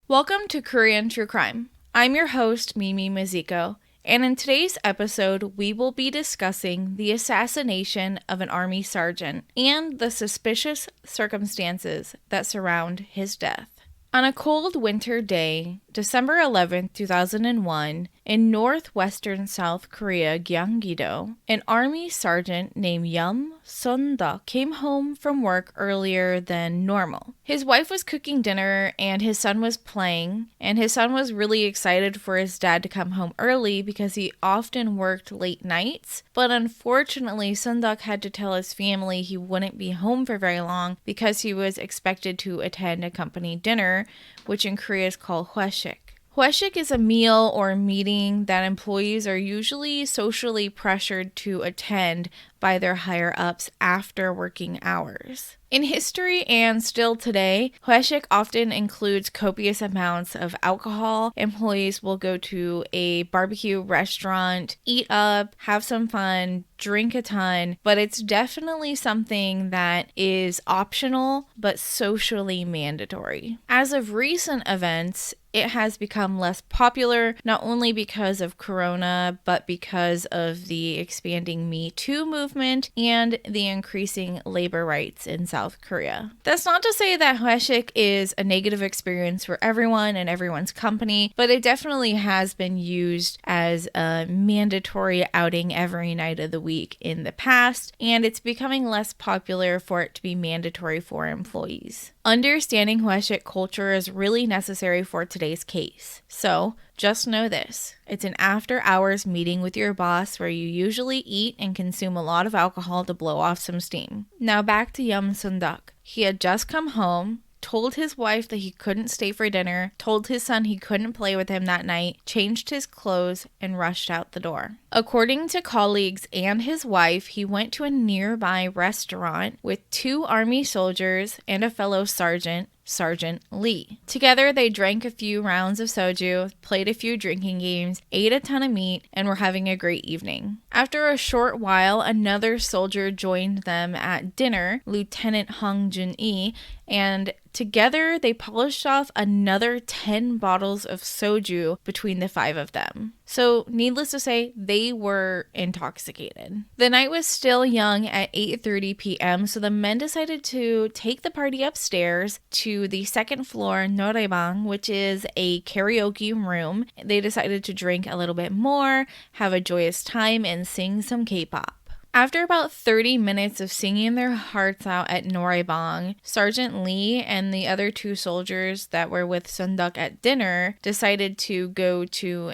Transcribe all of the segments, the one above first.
Welcome to Korean True Crime. I'm your host, Mizicko, and in today's episode, we will be discussing the assassination of an army sergeant and the suspicious circumstances that surround his death. On a cold winter day, December 11, 2001, in northwestern South Korea, Gyeonggi-do, an army sergeant named Yeom Soon-deok came home from work earlier than normal. His wife was cooking dinner and his son was playing, and his son was really excited for his dad to come home early because he often worked late nights, but unfortunately Soon-deok had to tell his family he wouldn't be home for very long because he was expected to attend a company dinner, which in Korea is called Hoeshik. Hoeshik is a meal or meeting that employees are usually socially pressured to attend by their higher-ups after working hours. In history and still today, Hoeshik often includes copious amounts of alcohol. Employees will go to a barbecue restaurant, eat up, have some fun, drink a ton, but it's definitely something that is optional but socially mandatory. As of recent events, it has become less popular, not only because of Corona, but because of the expanding Me Too movement and the increasing labor rights in South Korea. That's not to say that Hoeshik is a negative experience for everyone and everyone's company, but it definitely has been used as a mandatory outing every night of the week in the past, and it's becoming less popular for it to be mandatory for employees. Understanding Hoeshik culture is really necessary for today's case. So, just know this. It's an after-hours meeting with your boss where you usually eat and consume a lot of alcohol to blow off some steam. Now back to Yeom Soon-deok. He had just come home, told his wife that he couldn't stay for dinner, told his son he couldn't play with him that night, changed his clothes, and rushed out the door. According to colleagues and his wife, he went to a nearby restaurant with two army soldiers and a fellow sergeant, Sergeant Lee. Together, they drank a few rounds of soju, played a few drinking games, ate a ton of meat, and were having a great evening. After a short while, another soldier joined them at dinner, Lieutenant Hong Jun-e, and together they polished off another 10 bottles of soju between the five of them. So, needless to say, they were intoxicated. The night was still young at 8:30 p.m., so the men decided to take the party upstairs to the second floor noraebang, which is a karaoke room. They decided to drink a little bit more, have a joyous time, and sing some K-pop. After about 30 minutes of singing their hearts out at noraebang, Sergeant Lee and the other two soldiers that were with Soon-deok at dinner decided to go to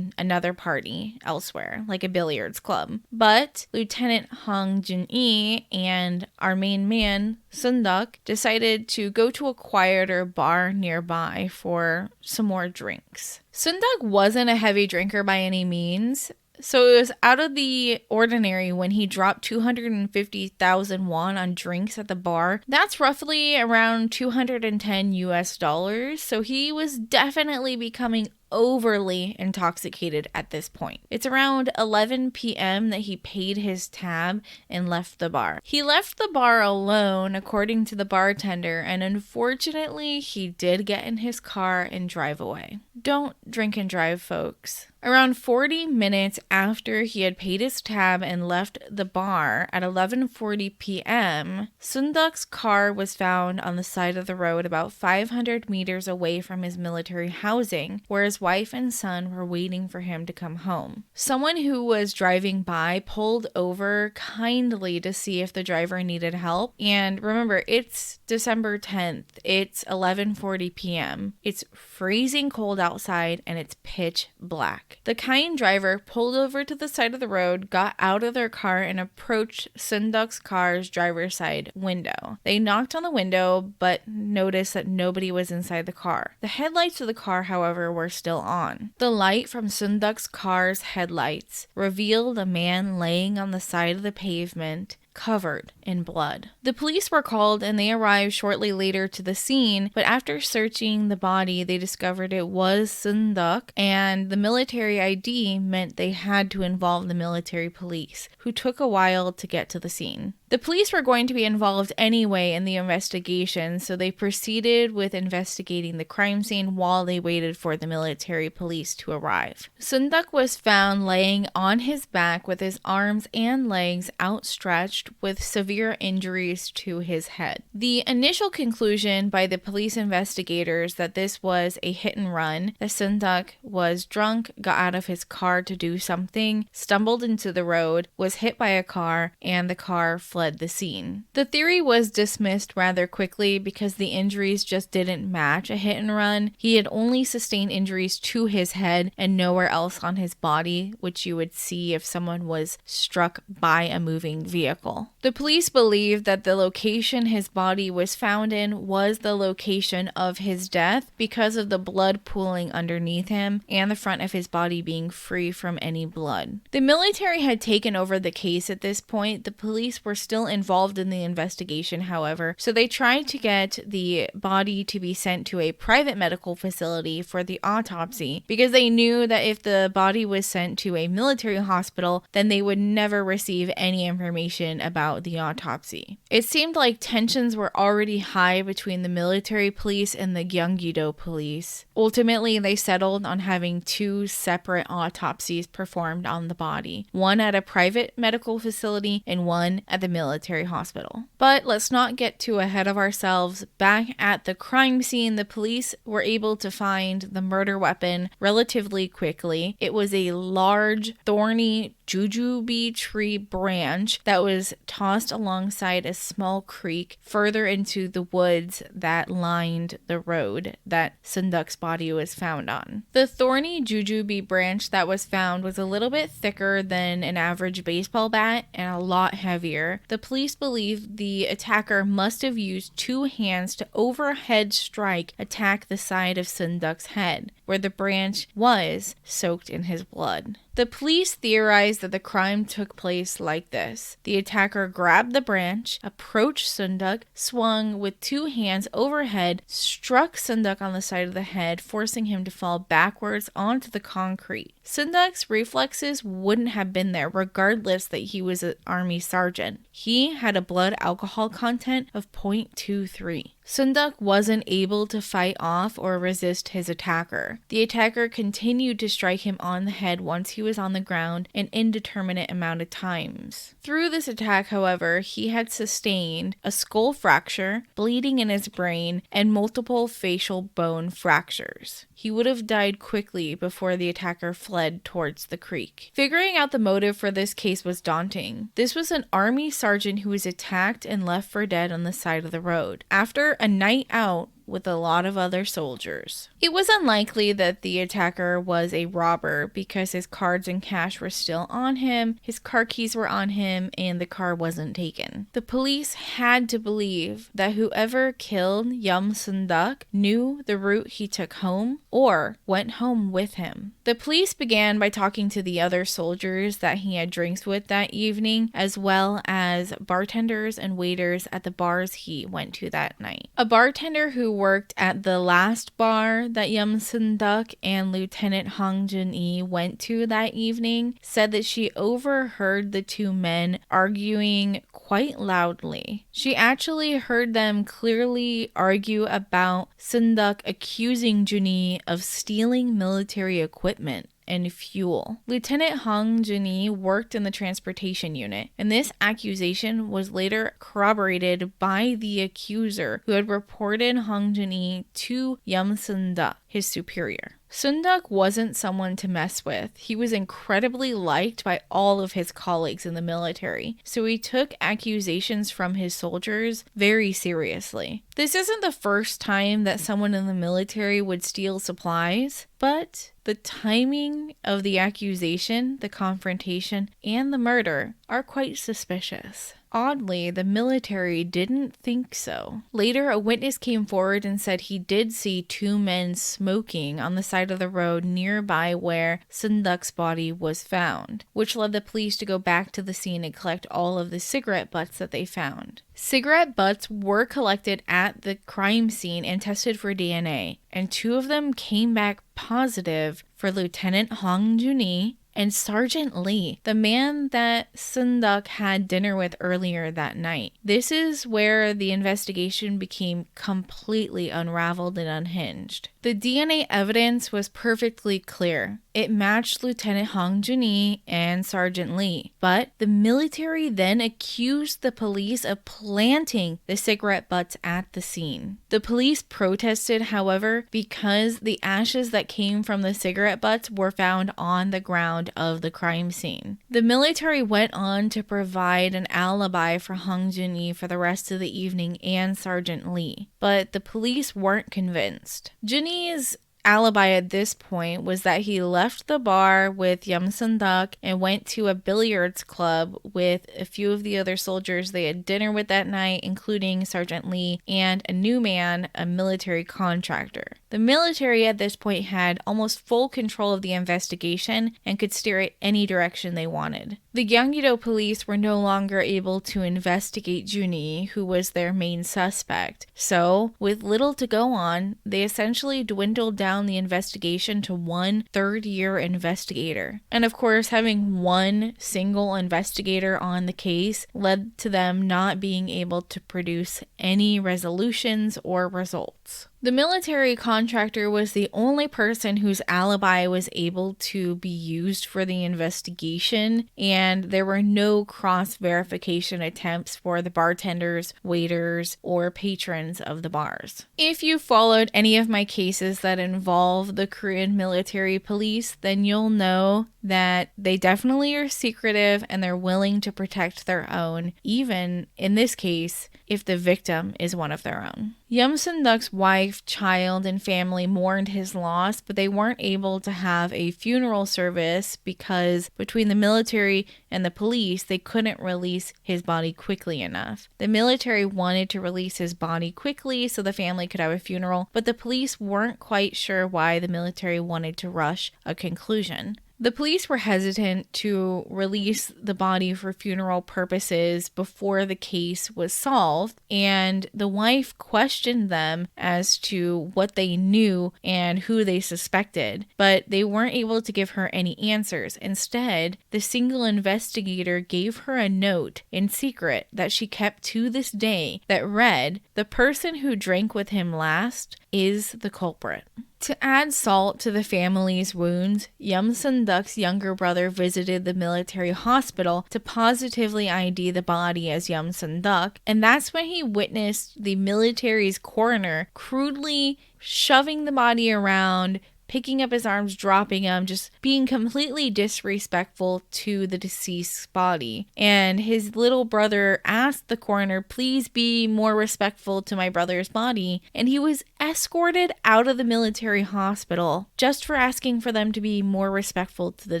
another party elsewhere, like a billiards club. But Lieutenant Hong Jun-e and our main man, Soon-deok, decided to go to a quieter bar nearby for some more drinks. Soon-deok wasn't a heavy drinker by any means, so it was out of the ordinary when he dropped 250,000 won on drinks at the bar. That's roughly around $210. So he was definitely becoming overly intoxicated at this point. It's around 11 p.m. that he paid his tab and left the bar. He left the bar alone, according to the bartender, and unfortunately, he did get in his car and drive away. Don't drink and drive, folks. Around 40 minutes after he had paid his tab and left the bar at 11:40 p.m., Soon-deok's car was found on the side of the road about 500 meters away from his military housing, where his wife and son were waiting for him to come home. Someone who was driving by pulled over kindly to see if the driver needed help. And remember, it's December 10th. It's 11:40 p.m. It's freezing cold outside and it's pitch black. The kind driver pulled over to the side of the road, got out of their car, and approached Soon-deok's car's driver's side window. They knocked on the window, but noticed that nobody was inside the car. The headlights of the car, however, were still on. The light from Soon-deok's car's headlights revealed a man laying on the side of the pavement, covered in blood. The police were called and they arrived shortly later to the scene, but after searching the body, they discovered it was Soon-deok, and the military ID meant they had to involve the military police, who took a while to get to the scene. The police were going to be involved anyway in the investigation, so they proceeded with investigating the crime scene while they waited for the military police to arrive. Soon-deok was found laying on his back with his arms and legs outstretched with severe injuries to his head. The initial conclusion by the police investigators that this was a hit and run, that Soon-deok was drunk, got out of his car to do something, stumbled into the road, was hit by a car, and the car fled the scene. The theory was dismissed rather quickly because the injuries just didn't match a hit and run. He had only sustained injuries to his head and nowhere else on his body, which you would see if someone was struck by a moving vehicle. The police believed that the location his body was found in was the location of his death because of the blood pooling underneath him and the front of his body being free from any blood. The military had taken over the case at this point. The police were still involved in the investigation, however, so they tried to get the body to be sent to a private medical facility for the autopsy because they knew that if the body was sent to a military hospital, then they would never receive any information about the autopsy. It seemed like tensions were already high between the military police and the Gyeonggi-do police. Ultimately, they settled on having two separate autopsies performed on the body, one at a private medical facility and one at the military hospital. But let's not get too ahead of ourselves. Back at the crime scene, the police were able to find the murder weapon relatively quickly. It was a large, thorny jujube tree branch that was tossed alongside a small creek further into the woods that lined the road that Soon-deok's body was found on. The thorny jujube branch that was found was a little bit thicker than an average baseball bat and a lot heavier. The police believe the attacker must have used two hands to overhead strike attack the side of Soon-deok's head, where the branch was soaked in his blood. The police theorized that the crime took place like this. The attacker grabbed the branch, approached Soon-deok, swung with two hands overhead, struck Soon-deok on the side of the head, forcing him to fall backwards onto the concrete. Soon-deok's reflexes wouldn't have been there regardless that he was an army sergeant. He had a blood alcohol content of 0.23. Soon-deok wasn't able to fight off or resist his attacker. The attacker continued to strike him on the head once he was on the ground an indeterminate amount of times. Through this attack, however, he had sustained a skull fracture, bleeding in his brain, and multiple facial bone fractures. He would have died quickly before the attacker fled towards the creek. Figuring out the motive for this case was daunting. This was an army sergeant who was attacked and left for dead on the side of the road after a night out with a lot of other soldiers. It was unlikely that the attacker was a robber because his cards and cash were still on him, his car keys were on him, and the car wasn't taken. The police had to believe that whoever killed Yeom Soon-deok knew the route he took home or went home with him. The police began by talking to the other soldiers that he had drinks with that evening, as well as bartenders and waiters at the bars he went to that night. A bartender who worked at the last bar that Yeom Soon-deok and Lieutenant Hong Jun-hee went to that evening said that she overheard the two men arguing quite loudly. She actually heard them clearly argue about Soon-deok accusing Jun-hee of stealing military equipment and fuel. Lieutenant Hong Jun-hee worked in the transportation unit, and this accusation was later corroborated by the accuser who had reported Hong Jun-hee to Yeom Soon-deok, his superior. Soon-deok wasn't someone to mess with. He was incredibly liked by all of his colleagues in the military, so he took accusations from his soldiers very seriously. This isn't the first time that someone in the military would steal supplies, but the timing of the accusation, the confrontation, and the murder are quite suspicious. Oddly, the military didn't think so. Later, a witness came forward and said he did see two men smoking on the side of the road nearby where Soon-deok's body was found, which led the police to go back to the scene and collect all of the cigarette butts that they found. Cigarette butts were collected at the crime scene and tested for DNA, and two of them came back positive for Lieutenant Hong Jun-hee and Sergeant Lee, the man that Soon-deok had dinner with earlier that night. This is where the investigation became completely unraveled and unhinged. The DNA evidence was perfectly clear. It matched Lieutenant Hong Jun-hee and Sergeant Lee, but the military then accused the police of planting the cigarette butts at the scene. The police protested, however, because the ashes that came from the cigarette butts were found on the ground of the crime scene. The military went on to provide an alibi for Hong Jun-hee for the rest of the evening and Sergeant Lee, but the police weren't convinced. Jun-hee's alibi at this point was that he left the bar with Yeom Soon-deok and went to a billiards club with a few of the other soldiers they had dinner with that night, including Sergeant Lee and a new man, a military contractor. The military at this point had almost full control of the investigation and could steer it any direction they wanted. The Gyeonggi-do police were no longer able to investigate Jun-hee, who was their main suspect. So, with little to go on, they essentially dwindled down the investigation to one third-year investigator. And of course, having one single investigator on the case led to them not being able to produce any resolutions or results. The military contractor was the only person whose alibi was able to be used for the investigation, and there were no cross-verification attempts for the bartenders, waiters, or patrons of the bars. If you followed any of my cases that involve the Korean military police, then you'll know that they definitely are secretive and they're willing to protect their own, even in this case, if the victim is one of their own. Yeom Soon-deok's wife, child, and family mourned his loss, but they weren't able to have a funeral service because between the military and the police, they couldn't release his body quickly enough. The military wanted to release his body quickly so the family could have a funeral, but the police weren't quite sure why the military wanted to rush a conclusion. The police were hesitant to release the body for funeral purposes before the case was solved, and the wife questioned them as to what they knew and who they suspected, but they weren't able to give her any answers. Instead, the single investigator gave her a note in secret that she kept to this day that read, "The person who drank with him last is the culprit." To add salt to the family's wounds, Yeom Soon-deok's younger brother visited the military hospital to positively ID the body as Yeom Soon-deok, and that's when he witnessed the military's coroner crudely shoving the body around, picking up his arms, dropping them, just being completely disrespectful to the deceased's body. And his little brother asked the coroner, "Please be more respectful to my brother's body." And he was escorted out of the military hospital just for asking for them to be more respectful to the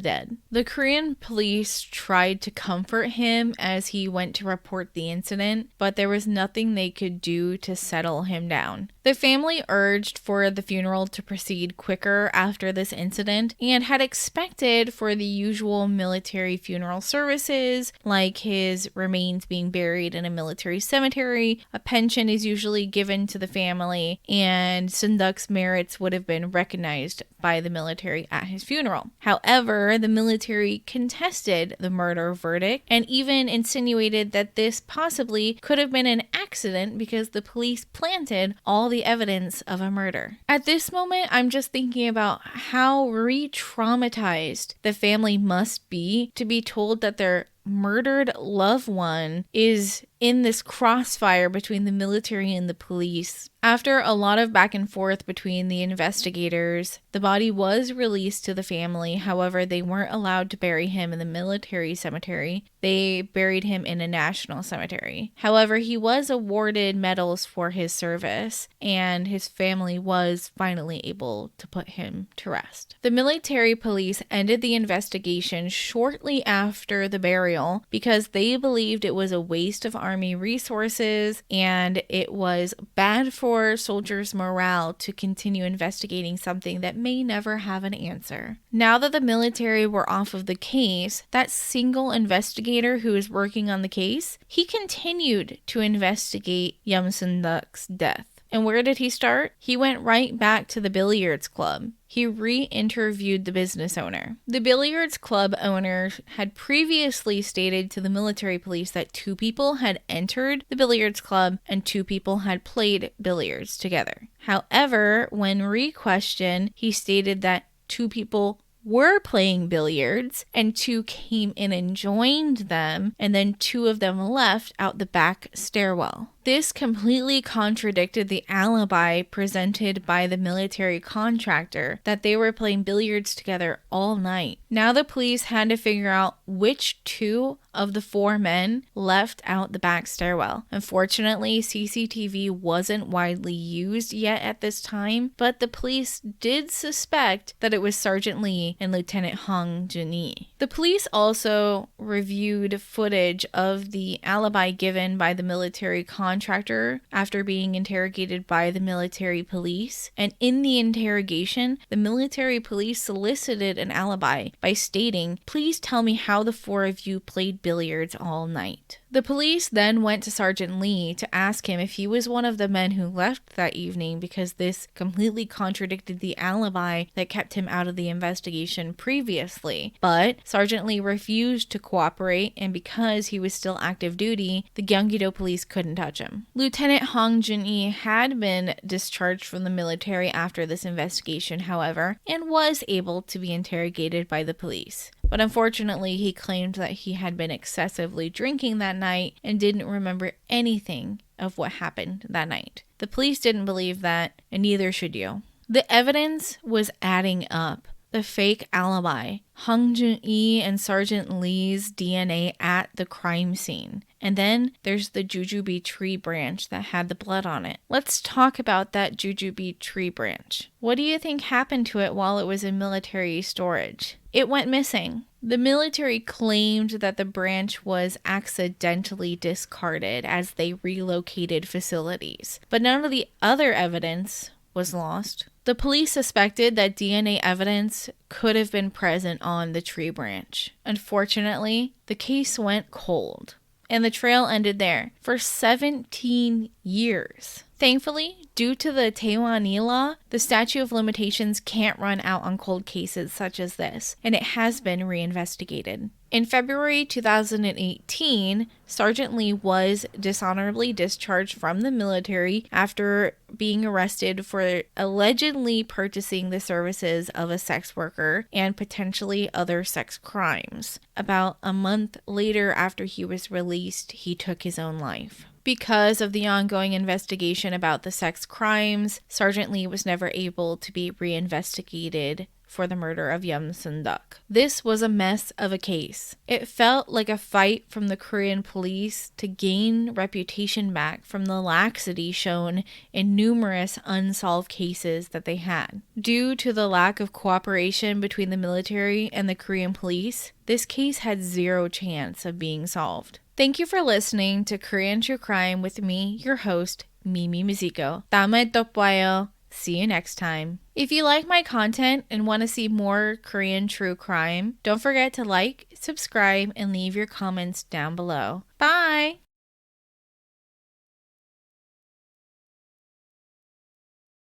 dead. The Korean police tried to comfort him as he went to report the incident, but there was nothing they could do to settle him down. The family urged for the funeral to proceed quicker after this incident and had expected for the usual military funeral services, like his remains being buried in a military cemetery. A pension is usually given to the family, and Soon-deok's merits would have been recognized by the military at his funeral. However, the military contested the murder verdict and even insinuated that this possibly could have been an accident because the police planted all the evidence of a murder. At this moment, I'm just thinking about how re-traumatized the family must be to be told that their murdered loved one is in this crossfire between the military and the police. After a lot of back and forth between the investigators, the body was released to the family. However, they weren't allowed to bury him in the military cemetery. They buried him in a national cemetery. However, he was awarded medals for his service, and his family was finally able to put him to rest. The military police ended the investigation shortly after the burial because they believed it was a waste of army resources and it was bad for soldiers' morale to continue investigating something that may never have an answer. Now that the military were off of the case, that single investigator who was working on the case, he continued to investigate Yeom Soon-deok's death. And where did he start? He went right back to the billiards club. He re-interviewed the business owner. The billiards club owner had previously stated to the military police that 2 people had entered the billiards club and 2 people had played billiards together. However, when re-questioned, he stated that 2 people were playing billiards and 2 came in and joined them, and then 2 of them left out the back stairwell. This completely contradicted the alibi presented by the military contractor that they were playing billiards together all night. Now the police had to figure out which 2 of the 4 men left out the back stairwell. Unfortunately, CCTV wasn't widely used yet at this time, but the police did suspect that it was Sergeant Lee and Lieutenant Hong Jun-hee. The police also reviewed footage of the alibi given by the military contractor after being interrogated by the military police. And in the interrogation, the military police solicited an alibi by stating, "Please tell me how the 4 of you played billiards all night." The police then went to Sergeant Lee to ask him if he was one of the men who left that evening, because this completely contradicted the alibi that kept him out of the investigation previously. But Sergeant Lee refused to cooperate, and because he was still active duty, the Gyeonggi-do police couldn't touch him. Lieutenant Hong Jun-hee had been discharged from the military after this investigation, however, and was able to be interrogated by the police. But unfortunately, he claimed that he had been excessively drinking that night and didn't remember anything of what happened that night. The police didn't believe that, and neither should you. The evidence was adding up. The fake alibi, Hong Jun-hee and Sergeant Lee's DNA at the crime scene. And then there's the jujube tree branch that had the blood on it. Let's talk about that jujube tree branch. What do you think happened to it while it was in military storage? It went missing. The military claimed that the branch was accidentally discarded as they relocated facilities, but none of the other evidence was lost. The police suspected that DNA evidence could have been present on the tree branch. Unfortunately, the case went cold, and the trail ended there for 17 years. Thankfully, due to the Taewani law, the statute of limitations can't run out on cold cases such as this, and it has been reinvestigated. In February 2018, Sergeant Lee was dishonorably discharged from the military after being arrested for allegedly purchasing the services of a sex worker and potentially other sex crimes. About a month later after he was released, he took his own life. Because of the ongoing investigation about the sex crimes, Sergeant Lee was never able to be reinvestigated for the murder of Yeom Soon-deok. This was a mess of a case. It felt like a fight from the Korean police to gain reputation back from the laxity shown in numerous unsolved cases that they had. Due to the lack of cooperation between the military and the Korean police, this case had zero chance of being solved. Thank you for listening to Korean True Crime with me, your host, Mizicko. 다음에 또 봐요. See you next time. If you like my content and want to see more Korean true crime, don't forget to like, subscribe, and leave your comments down below. Bye!